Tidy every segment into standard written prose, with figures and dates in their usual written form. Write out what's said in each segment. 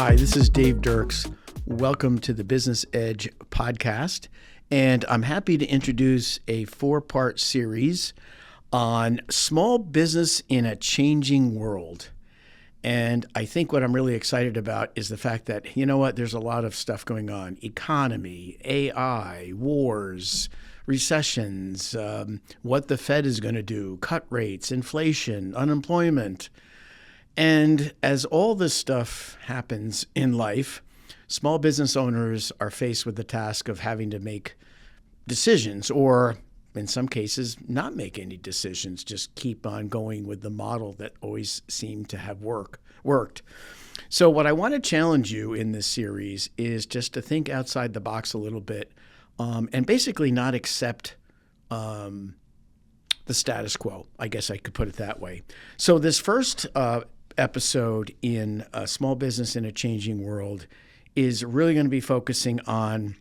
Hi, this is Dave Dirks. Welcome to the Business Edge podcast. And I'm happy to introduce a 4-part series on small business in a changing world. And I think what I'm really excited about is the fact that, you know what, there's a lot of stuff going on. Economy, AI, wars, recessions, what the Fed is going to do, cut rates, inflation, unemployment. And as all this stuff happens in life, small business owners are faced with the task of having to make decisions, or in some cases, not make any decisions, just keep on going with the model that always seemed to have worked. So what I want to challenge you in this series is just to think outside the box a little bit, and basically not accept the status quo. I guess I could put it that way. So this first episode in Small Business in a Changing World is really going to be focusing on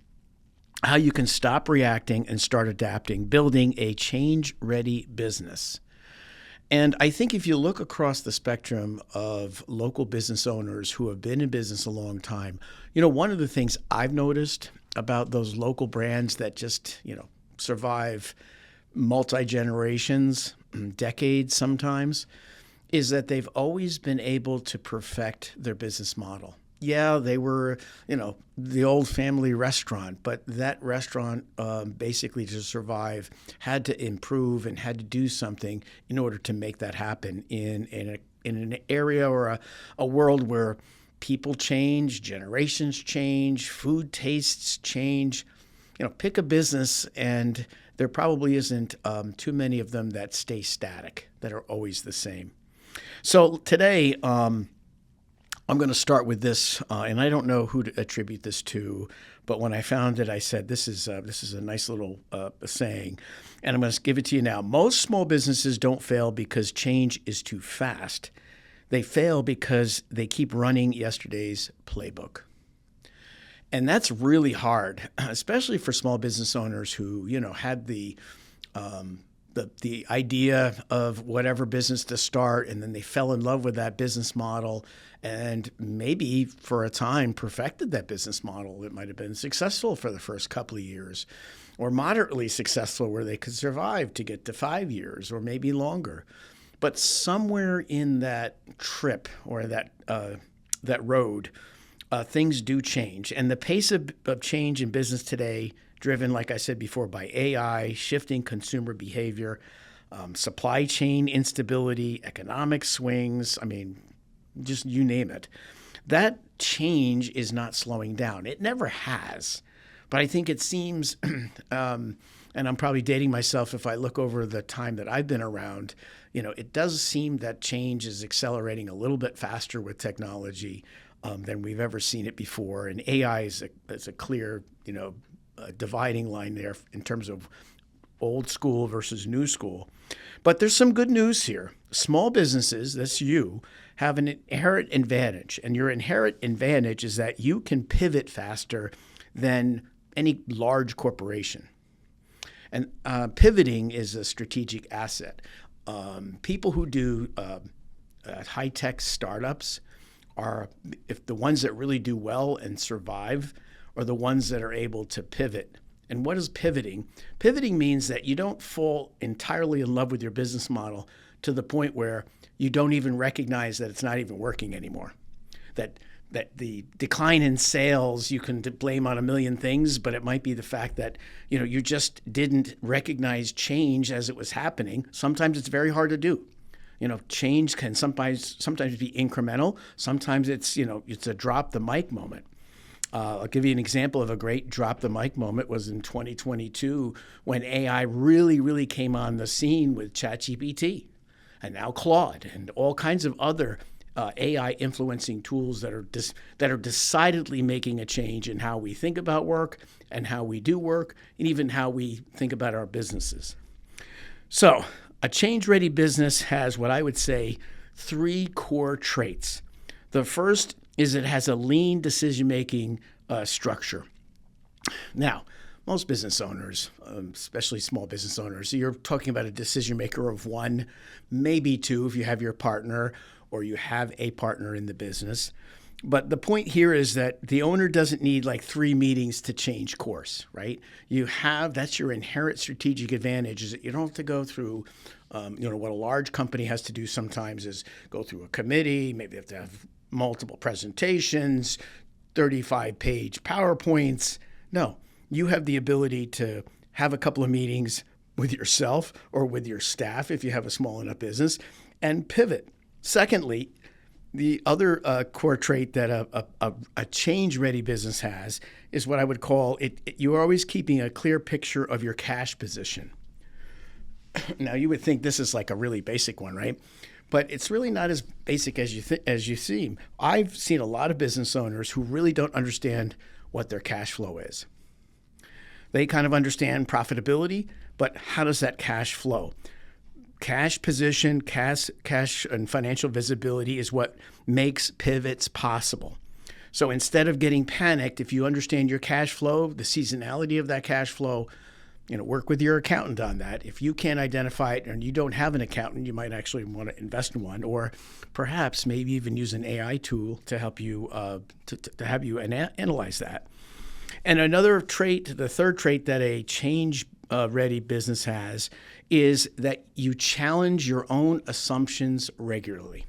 how you can stop reacting and start adapting, building a change-ready business. And I think if you look across the spectrum of local business owners who have been in business a long time, one of the things I've noticed about those local brands that just, survive multi-generations, decades sometimes, is that they've always been able to perfect their business model. Yeah, they were, the old family restaurant, but that restaurant basically to survive had to improve and had to do something in order to make that happen in an area or a world where people change, generations change, food tastes change. Pick a business and there probably isn't too many of them that stay static, that are always the same. So today, I'm going to start with this, and I don't know who to attribute this to, but when I found it, I said, this is a nice little saying, and I'm going to give it to you now. Most small businesses don't fail because change is too fast. They fail because they keep running yesterday's playbook. And that's really hard, especially for small business owners who, had the idea of whatever business to start, and then they fell in love with that business model and maybe for a time perfected that business model. It might have been successful for the first couple of years, or moderately successful where they could survive to get to 5 years or maybe longer. But somewhere in that trip or that road, things do change. And the pace of change in business today, driven, like I said before, by AI, shifting consumer behavior, supply chain instability, economic swings, just you name it. That change is not slowing down. It never has. But I think it seems, and I'm probably dating myself if I look over the time that I've been around, it does seem that change is accelerating a little bit faster with technology than we've ever seen it before. And AI is a clear, dividing line there in terms of old school versus new school. But there's some good news here. Small businesses, that's you, have an inherent advantage. And your inherent advantage is that you can pivot faster than any large corporation. And pivoting is a strategic asset. People who do high-tech startups are, if the ones that really do well and survive, are the ones that are able to pivot. And what is pivoting? Pivoting means that you don't fall entirely in love with your business model to the point where you don't even recognize that it's not even working anymore. That the decline in sales you can blame on a million things, but it might be the fact that you just didn't recognize change as it was happening. Sometimes it's very hard to do. Change can sometimes be incremental. Sometimes it's a drop the mic moment. I'll give you an example of a great drop the mic moment was in 2022 when AI really, really came on the scene with ChatGPT and now Claude and all kinds of other AI influencing tools that are decidedly making a change in how we think about work and how we do work and even how we think about our businesses. So a change-ready business has what I would say 3 core traits. The first is it has a lean decision-making structure. Now, most business owners, especially small business owners, you're talking about a decision maker of 1, maybe 2 if you have your partner or you have a partner in the business. But the point here is that the owner doesn't need like 3 meetings to change course, right? That's your inherent strategic advantage, is that you don't have to go through, what a large company has to do sometimes is go through a committee, maybe they have to have multiple presentations, 35-page PowerPoints. No, you have the ability to have a couple of meetings with yourself or with your staff if you have a small enough business and pivot. Secondly, the other core trait that a change-ready business has is what I would call it. You're always keeping a clear picture of your cash position. Now, you would think this is like a really basic one, right? But it's really not as basic as you seem. I've seen a lot of business owners who really don't understand what their cash flow is. They kind of understand profitability, but how does that cash flow? Cash position, cash and financial visibility is what makes pivots possible. So instead of getting panicked, if you understand your cash flow, the seasonality of that cash flow, work with your accountant on that. If you can't identify it and you don't have an accountant, you might actually want to invest in one, or perhaps maybe even use an AI tool to help you to have you analyze that. And another trait, the third trait that a change-ready business has, is that you challenge your own assumptions regularly.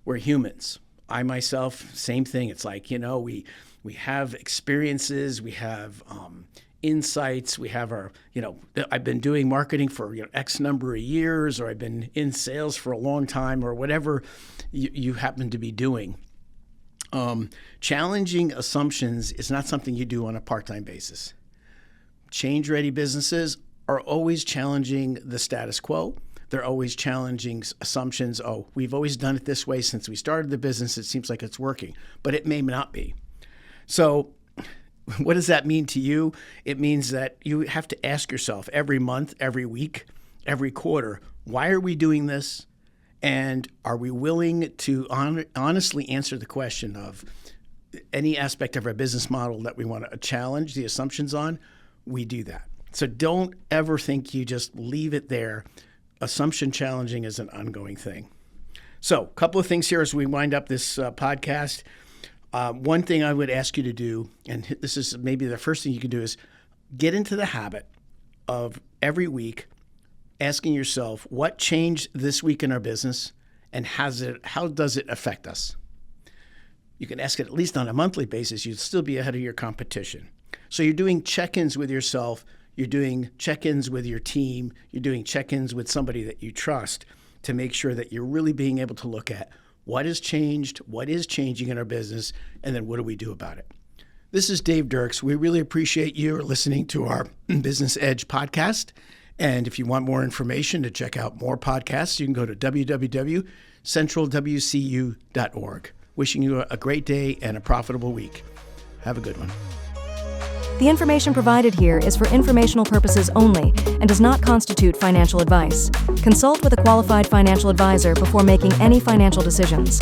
We're humans. I myself, same thing. It's like, we have experiences, we have insights, we have our, I've been doing marketing for X number of years, or I've been in sales for a long time, or whatever you happen to be doing. Challenging assumptions is not something you do on a part-time basis. Change-ready businesses are always challenging the status quo. They're always challenging assumptions. Oh, we've always done it this way since we started the business. It seems like it's working, but it may not be. So what does that mean to you? It means that you have to ask yourself every month, every week, every quarter, why are we doing this? And are we willing to honestly answer the question of any aspect of our business model that we want to challenge the assumptions on? We do that. So don't ever think you just leave it there. Assumption challenging is an ongoing thing. So a couple of things here as we wind up this podcast. One thing I would ask you to do, and this is maybe the first thing you can do, is get into the habit of every week asking yourself, what changed this week in our business, and how does it affect us? You can ask it at least on a monthly basis. You'd still be ahead of your competition. So you're doing check-ins with yourself. You're doing check-ins with your team. You're doing check-ins with somebody that you trust to make sure that you're really being able to look at what has changed, what is changing in our business, and then what do we do about it? This is Dave Dirks. We really appreciate you listening to our Business Edge podcast. And if you want more information to check out more podcasts, you can go to www.centralwcu.org. Wishing you a great day and a profitable week. Have a good one. The information provided here is for informational purposes only and does not constitute financial advice. Consult with a qualified financial advisor before making any financial decisions.